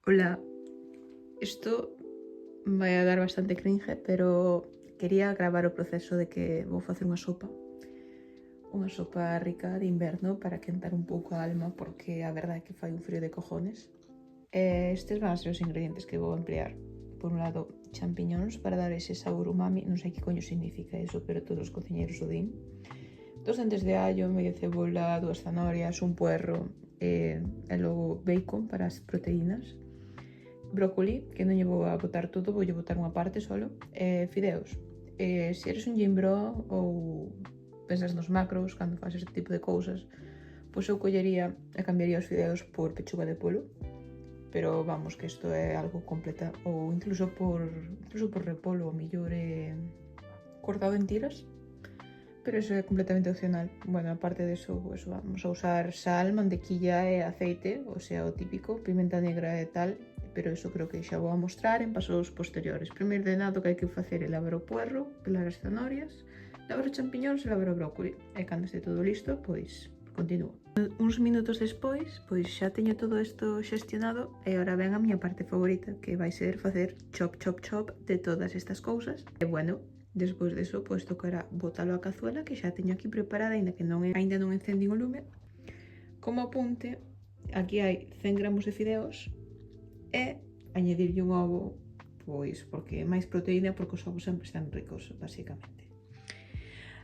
Hola, isto vai a dar bastante cringe, pero quería gravar o proceso de que vou facer unha sopa rica de inverno para quentar un pouco a alma, porque a verdade é que fai un frío de cojones. Estes van a ser os ingredientes que vou emplear. Por un lado, champiñóns para dar ese sabor umami, non sei que coño significa eso, pero todos os cociñeiros o din. 2 dentes de allo, medio cebola, 2 zanorias, un puerro e logo bacon para as proteínas. Brócoli, que non lle vou a botar todo, voulle botar unha parte solo. Fideos. Se eres un gimbro ou pensas nos macros cando faz este tipo de cousas, pois eu collería e cambiaría os fideos por pechuga de polo, pero vamos, que isto é algo completa, ou incluso por repolo, o millor cortado en tiras, pero eso é completamente opcional. Bueno, aparte de eso, pues vamos a usar sal, mantequilla e aceite, o sea, o típico, pimenta negra e tal, pero eso creo que xa vou a mostrar en pasos posteriores. Primeiro de nada, o que hai que facer é lavar o puerro, pelar as zanorias, lavar os champiñóns e lavar o brócoli. E cando este todo listo, pois continúo. Uns minutos despois, pois xa teño todo isto xestionado e agora ven a miña parte favorita, que vai ser facer chop, chop, chop de todas estas cousas. E bueno, despois deso, pois tocará botalo á cazuela, que xa teño aquí preparada, ainda non encendín o lume. Como apunte, aquí hai 100 gramos de fideos e añadirlle un ovo, pois porque é máis proteína, porque os ovos sempre están ricos, basicamente.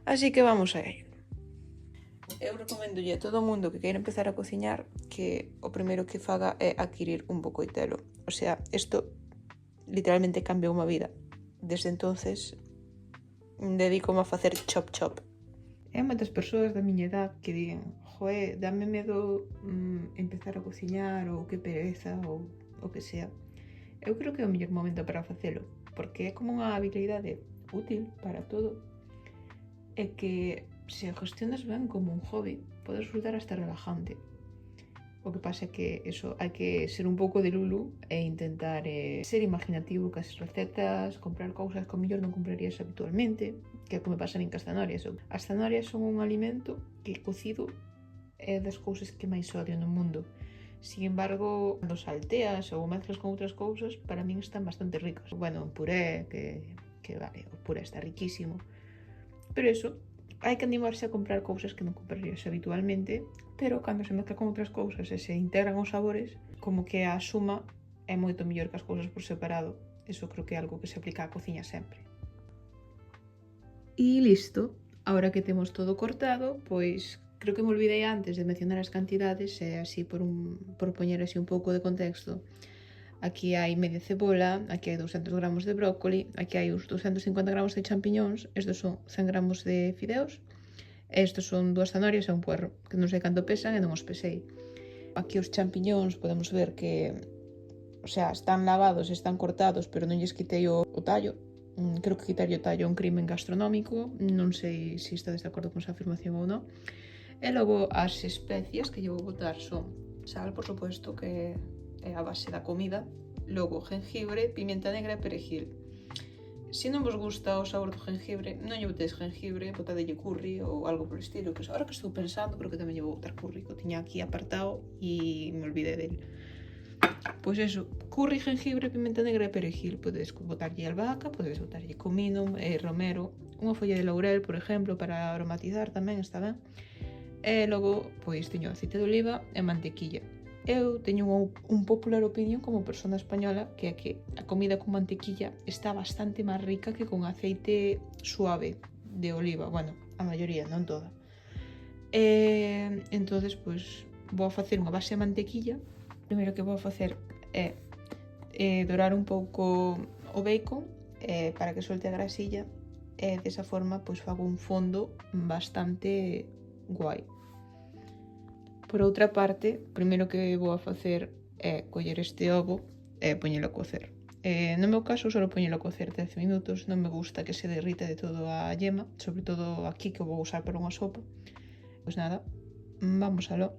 Así que vamos a ello. Eu recomendolle a todo o mundo que queira empezar a cociñar que o primeiro que faga é adquirir un bocoitelo. O sea, isto literalmente cambiou unha vida. Desde entonces dedícome a facer chop chop. Hai moitas persoas da miña edad que digan: joe, dame medo empezar a cociñar, ou que pereza, ou o que sea. Eu creo que é o mellor momento para facelo, porque é como unha habilidade útil para todo e que se o gestionas ben como un hobby, pode resultar hasta relajante. O que pasa é que eso, hai que ser un pouco de lulu e intentar ser imaginativo cas recetas, comprar cousas que o mellor non comprarías habitualmente, que é como pasa nin cas zanorias. As zanorias son un alimento que cocido é das cousas que máis odio no mundo. Sin embargo, cando salteas ou mezclas con outras cousas, para min están bastante ricas. Bueno, un puré, que vale, o puré está riquísimo. Pero eso, hai que animarse a comprar cousas que non comprarías habitualmente, pero cando se mezcla con outras cousas e se integran os sabores, como que a suma é moito mellor que as cousas por separado. Eso creo que é algo que se aplica á cociña sempre. E listo. Ahora que temos todo cortado, pois creo que me olvidei antes de mencionar as cantidades, e así por poñer así un pouco de contexto. Aquí hai media cebola, aquí hai 200 gramos de brócoli, aquí hai uns 250 gramos de champiñóns, estes son 100 gramos de fideos, e estes son 2 zanorias e un puerro, que non sei canto pesan e non os pesei. Aquí os champiñóns podemos ver que, o sea, están lavados, están cortados, pero non lles quitei o tallo. Creo que quitarlle o tallo é un crimen gastronómico, non sei se estades de acordo con esa afirmación ou non. E logo as especias que lle vou botar son sal, por suposto, que é a base da comida, logo jengibre, pimenta negra e perejil. Se non vos gusta o sabor do jengibre, non lle botedes jengibre, botadelle curry ou algo polo estilo, que agora que estou pensando, creo que tamén lle vou botar curry, que o tiña aquí apartado e me olvidei del. Pois eso, curry, jengibre, pimenta negra e perejil. Podedes botarlle albahaca, podedes botarlle comino, romero, unha folla de laurel, por exemplo, para aromatizar tamén está ben. E logo, pois, teño aceite de oliva e mantequilla. Eu teño un popular opinión como persona española, que é que a comida con mantequilla está bastante máis rica que con aceite suave de oliva. Bueno, a maioría, non toda. Entonces, pois, vou a facer unha base de mantequilla. O primeiro que vou a facer é dorar un pouco o bacon para que solte a grasilla, e desa forma, pois, fago un fondo bastante guai. Por outra parte, o primeiro que vou a facer é coller este ovo e poñelo a cocer. No meu caso, só poñelo a cocer 10 minutos, non me gusta que se derrita de todo a yema, sobre todo aquí que vou usar para unha sopa. Pois nada, vamos aló.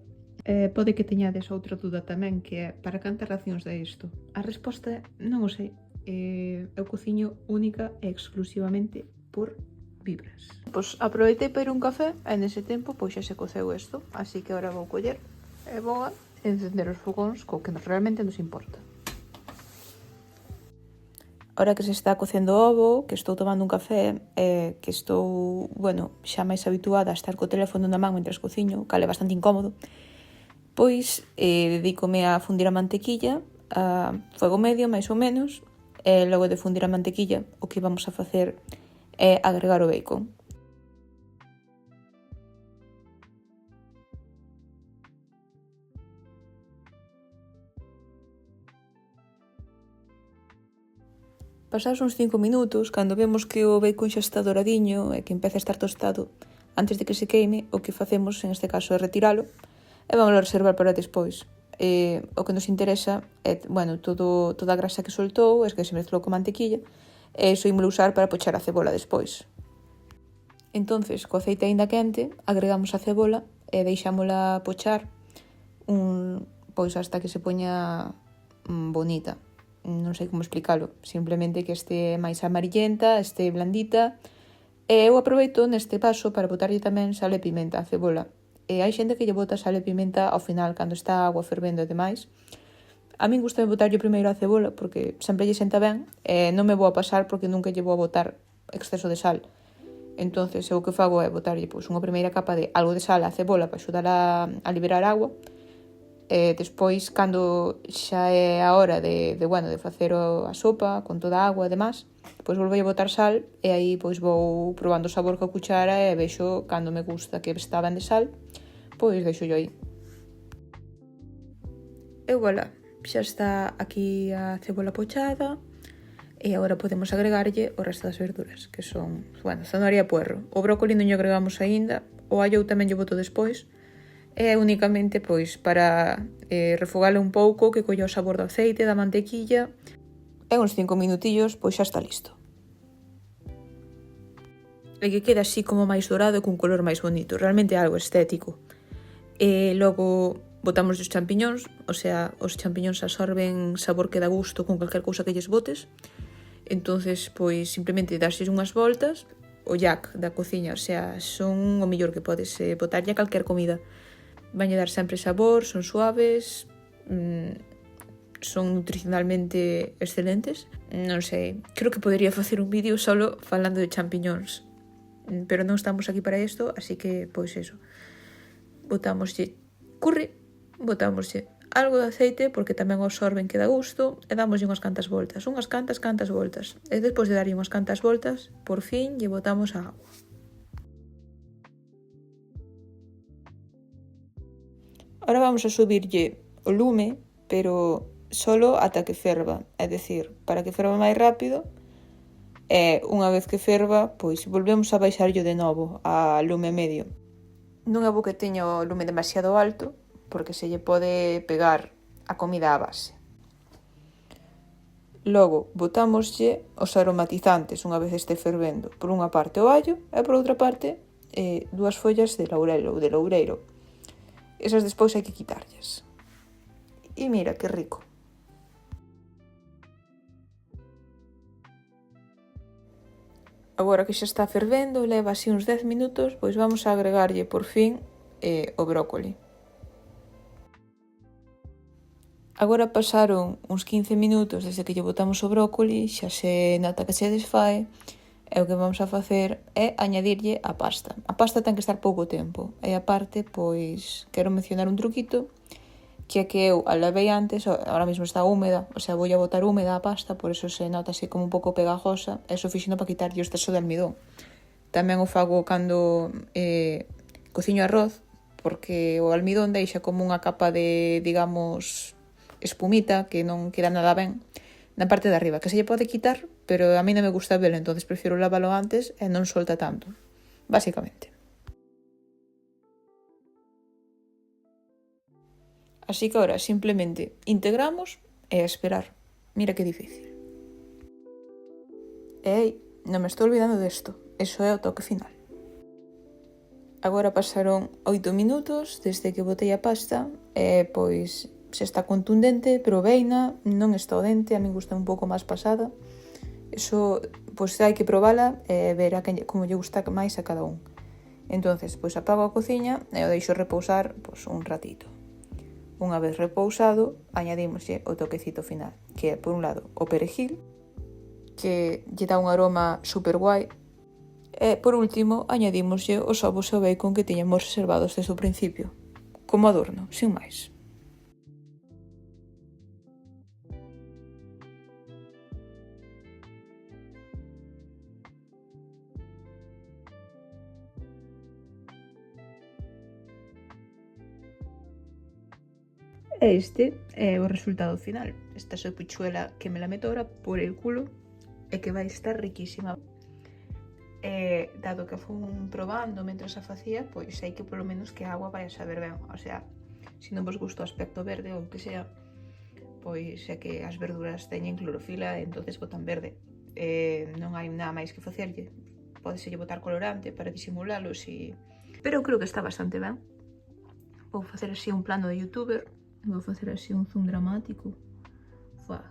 Pode que teñades outra dúda tamén, que é para cantas racións de isto? A resposta non o sei. Eu cociño única e exclusivamente por vibras. Pois aproveitei para ir un café e nese tempo pois xa se coceu isto, así que agora vou coller e vou a encender os fogóns co que realmente nos importa. Ahora que se está cocendo o ovo, que estou tomando un café, que estou, xa máis habituada a estar co teléfono na man mentre cociño, cal é bastante incómodo, pois dedícome a fundir a mantequilla a fuego medio, máis ou menos, e logo de fundir a mantequilla o que vamos a facer é agregar o bacon. Pasados uns 5 minutos, cando vemos que o bacon xa está doradiño e que empeza a estar tostado, antes de que se queime, o que facemos en este caso é retiralo e vamos a reservar para despois. O que nos interesa é, toda a grasa que soltou, es que se mezclou con mantequilla, e iso ímolo usar para pochar a cebola despois. Entonces, co aceite aínda quente, agregamos a cebola e deixámola pochar hasta que se poña bonita. Non sei como explicalo, simplemente que este máis amarillenta, este blandita. E eu aproveito neste paso para botarlle tamén sal e pimenta á cebola. E hai xente que lle bota sal e pimenta ao final, cando está a agua fervendo e demais. A min gusta botarlle primeiro a cebola, porque sempre lle senta ben, e non me vou a pasar porque nunca lle vou a botar exceso de sal. Entonces, eu o que fago é botarlle unha primeira capa de algo de sal á cebola para axudar a liberar agua. E despois, cando xa é a hora de facer a sopa con toda a agua e demás, pois volvo a botar sal e aí pois vou probando o sabor coa cuchara e vexo cando me gusta que está ben de sal, pois deixo yo aí. E voilà, xa está aquí a cebola pochada e agora podemos agregarlle o resto das verduras, que son, zanahoria e puerro. O brócoli non lle agregamos aínda, o allo tamén lle boto despois, é únicamente pois para refogalo un pouco, que colla o sabor do aceite, da mantequilla, e uns 5 minutillos pois xa está listo. E que queda así como máis dorado e cun color máis bonito, realmente é algo estético. E logo botamos os champiñóns, os champiñóns absorben sabor que dá gusto con calquer cousa que lles botes. Entonces, pois simplemente darses unhas voltas, o jack da cociña, son o mellor que podes botarlle a calquer comida. Vanlle dar sempre sabor, son suaves, son nutricionalmente excelentes. Non sei, creo que podería facer un vídeo solo falando de champiñóns, pero non estamos aquí para isto, así que, pois eso. Botámoslle curry, botámoslle algo de aceite, porque tamén o absorben que dá gusto, e dámoslle unhas cantas voltas. E despois de darlle unhas cantas voltas, por fin, lle botamos a agua. Ahora vamos a subirlle o lume, pero solo ata que ferva, é dicir, para que ferva máis rápido, e unha vez que ferva, pois volvemos a baixarlo de novo a lume medio. Non é bo que teña o lume demasiado alto, porque se lle pode pegar a comida á base. Logo, botámoslle os aromatizantes unha vez este fervendo. Por unha parte o allo e por outra parte 2 follas de laurel ou de loureiro. Esas despois hai que quitarlles. E mira, que rico. Agora que xa está fervendo, leva así uns 10 minutos, pois vamos a agregarlle por fin o brócoli. Agora pasaron uns 15 minutos desde que lle botamos o brócoli, xa se nota que se desfae, e o que vamos a facer é añadirlle a pasta. A pasta ten que estar pouco tempo. E aparte, pois, quero mencionar un truquito, que é que eu a lavei antes, ahora mesmo está húmeda, vou a botar húmeda a pasta, por eso se nota así como un pouco pegajosa, e iso fixino para quitarlle o exceso de almidón. Tamén o fago cando cociño arroz, porque o almidón deixa como unha capa de, digamos, espumita, que non queda nada ben, na parte de arriba, que se lle pode quitar, pero a mí non me gusta verlo, entonces prefiro lavalo antes e non solta tanto, basicamente. Así que ahora simplemente integramos e a esperar. Mira que difícil. Ei, non me estou olvidando desto, eso é o toque final. Agora pasaron 8 minutos desde que botei a pasta e pois se está contundente, probeina, non está o dente, a min gusta un pouco máis pasada. Eso, pois hai que probala e ver como lle gusta máis a cada un. Entonces, pois apago a cociña e o deixo repousar pois un ratito. Unha vez repousado, añadímoslle o toquecito final, que é, por un lado, o perejil, que lle dá un aroma super guai. E, por último, añadímoslle os ovos e o bacon que tiñamos reservados desde o principio, como adorno, sin máis. Este é o resultado final. Esta sopichuela que me la meto ahora por el culo e que vai estar riquísima. Dado que fun probando mentras a facía, pois sei que polo menos que a agua vai a saber ben. O sea, se non vos gusta o aspecto verde ou o que sea, pois é que as verduras teñen clorofila e entonces botan verde. Non hai nada máis que facerlle. Pódeselle botar colorante para disimulalos e... Pero creo que está bastante ben. Vou facer así un plano de youtuber. Vou facer así un zoom dramático. Fua.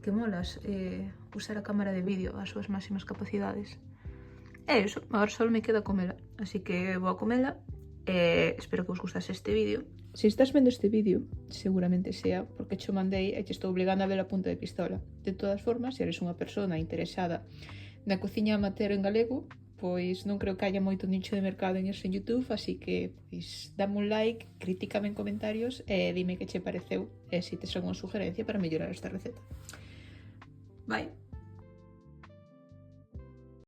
Que molas usar a cámara de vídeo ás súas máximas capacidades. E iso, agora só me queda comela. Así que vou a comela. Espero que vos gustase este vídeo. Se estás vendo este vídeo, seguramente sea porque cho mandei e te estou obligando a ver a punta de pistola. De todas formas, se eres unha persona interesada na cociña amateur en galego, pois non creo que haya moito nicho de mercado en eso en YouTube, así que pois dame un like, critícame en comentarios e dime que che pareceu e se tes algunha sugerencia para mellorar esta receta. Bye!